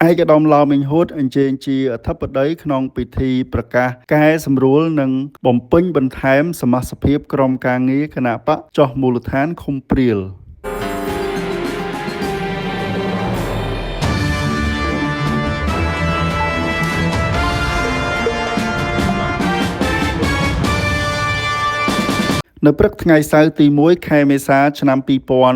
ឯកឧត្តម ឡាវ មិញហួត អញ្ជើញជាអធិបតីក្នុងពិធីប្រកាសកែសម្រួលនិងបំពេញបន្ថែមសមាជិកភាពក្រុមការងារគណបក្សចុះមូលដ្ឋានឃុំព្រាលនៅព្រឹកថ្ងៃសៅរ៍ទី1 ខែមេសាឆ្នាំ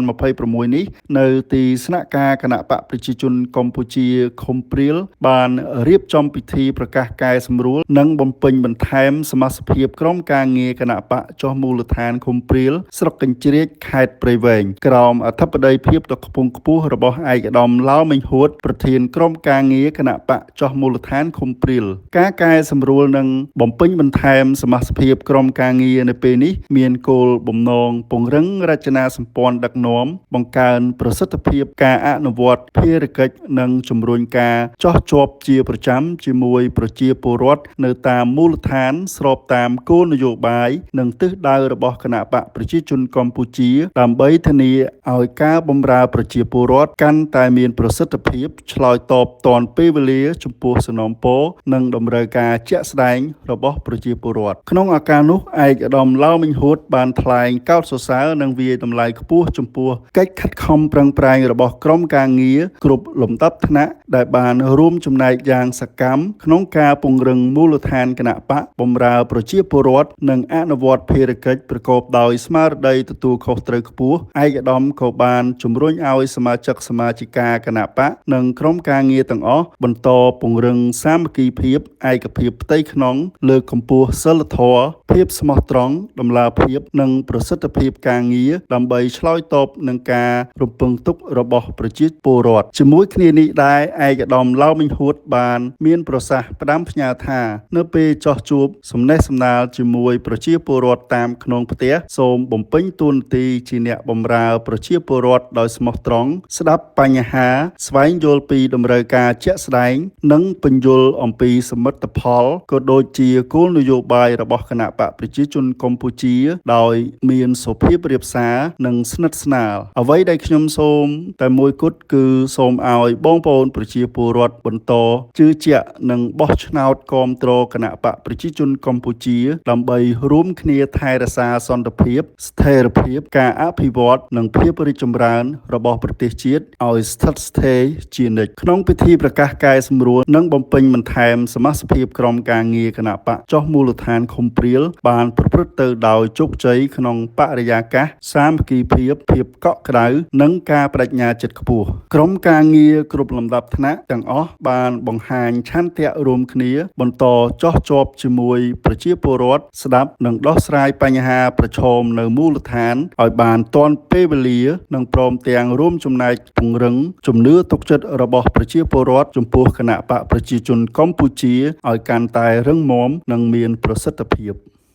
2026នេះនៅទីស្នាក់ការគណៈបកប្រជាជនកម្ពុជាឃុំព្រាលបានរៀបចំពិធីប្រកាសកែសម្រួលនិងបំពេញបន្ថែមសមាជិកភាពក្រុមការងារគណៈបកចុះមូលដ្ឋានឃុំព្រាលស្រុកកញ្ជ្រៀចខេត្តព្រៃវែងក្រោមអធិបតីភាពដ៏ខ្ពង់ខ្ពស់របស់ឯកឧត្តម ឡាវ មិញហួតប្រធានក្រុមការងារគណៈបកចុះមូលដ្ឋានឃុំព្រាលការកែសម្រួលនិងបំពេញបន្ថែមសមាជិកភាពក្រុមការងារនៅពេលនេះមានគោលបំណងពង្រឹងរចនាសម្ព័ន្ធដឹកនាំបង្កើនប្រសិទ្ធភាពការអនុវត្តភារកិច្ចនិងជំរុញការចោះជាប់ជាប្រចាំជាមួយប្រជាពលរដ្ឋនៅតាមមូលដ្ឋានស្របតាមគោលនយោបាយនិងទិសដៅរបស់គណបក្សប្រជាជនកម្ពុជាដើម្បីធានាឲ្យការបម្រើប្រជាពលរដ្ឋកាន់តែមានប្រសិទ្ធភាពឆ្លើយតបទាន់ពេលវេលាចំពោះសំណូមពរនិងតម្រូវការជាក់ស្ដែងរបស់ប្រជាពលរដ្ឋក្នុងឱកាសនោះឯកឧត្តម ឡាវ មិញហួតបានថ្លែងកោតសរសើរនិងវាយតម្លៃខ្ពស់ចំពោះកិច្ចខិតខំប្រឹងប្រែងរបស់ក្រុមការងារគ្រប់លំដាប់ថ្នាក់ដែលបានរួមចំណែកយ៉ាងសកម្មក្នុងការពង្រឹងមូលដ្ឋានគណបក្សបម្រើប្រជាពលរដ្ឋនិងអនុវត្តភារកិច្ចប្រកបដោយស្មារតីទទួលខុសត្រូវខ្ពស់ឯកឧត្តមក៏បានជំរុញឲ្យសមាជិកសមាជិកាគណបក្សនិងក្រុមការងារទាំងអស់បន្តពង្រឹងសាមគ្គីភាពឯកភាពផ្ទៃក្នុងលើកកម្ពស់សីលធម៌ភាពស្មោះត្រង់តម្លាភាពនិងប្រសិទ្ធភាពការងារដើម្បីឆ្លើយតបនឹងការរំពឹងទុករបស់ប្រជាពលរដ្ឋជាមួយគ្នានេះដែរឯកឧត្តម ឡាវ មិញហួតបានមានប្រសាសន៍ផ្ដាំផ្ញើថានៅពេលចោះជួបសំណេះសំណាលជាមួយប្រជាពលរដ្ឋតាមក្នុងផ្ទះសូមបំពេញតួនាទីជាអ្នកបម្រើប្រជាពលរដ្ឋដោយស្មោះត្រង់ស្ដាប់បញ្ហាស្វែងយល់ពីតម្រូវការជាក់ស្ដែងនិងពន្យល់អំពីសមិទ្ធផលក៏ដូចជាគោលនយោបាយរបស់គណបក្សប្រជាជនកម្ពុជាដោយមានសុភាពរាបសារនិងស្និទ្ធស្នាលអ្វីដែលខ្ញុំសូមតែមួយគត់គឺសូមឲ្យបងប្អូនប្រជាពលរដ្ឋបន្តជឿជាក់និងបោះឆ្នោតគាំទ្រគណបក្សប្រជាជនកម្ពុជាដើម្បីរួមគ្នាថែរក្សាសន្តិភាពស្ថិរភាពការអភិវឌ្ឍនិងភាពរីកចម្រើនរបស់ប្រទេសជាតិឲ្យស្ថិតស្ថេរជានិច្ចក្នុងពិធីប្រកាសកែសម្រួលនិងបំពេញបន្ថែមសមាជិកភាពក្រុមការងារគណបក្សចុះមូលដ្ឋានឃុំព្រាលបានប្រព្រឹត្តទៅដោយជោគជ័យក្នុងបរិយាកាសសាមគ្គីភាពភាពកក់ក្ដៅនិងការបដិញ្ញាចិត្តខ្ពស់ក្រុមការងារគ្រប់លំដាប់ថ្នាក់ទាំងអស់បានបង្ហាញឆន្ទៈរួមគ្នាបន្តចោះជាប់ជាមួយប្រជាពលរដ្ឋស្ដាប់និងដោះស្រាយបញ្ហាប្រឈមនៅមូលដ្ឋានឲ្យបានទាន់ពេលវេលានិងព្រមទាំងរួមចំណែកពង្រឹងជំនឿទុកចិត្តរបស់ប្រជាពលរដ្ឋចំពោះគណបក្សប្រជាជនកម្ពុជាឲ្យកាន់តែរឹងមាំនិងមានប្រសិទ្ធភាព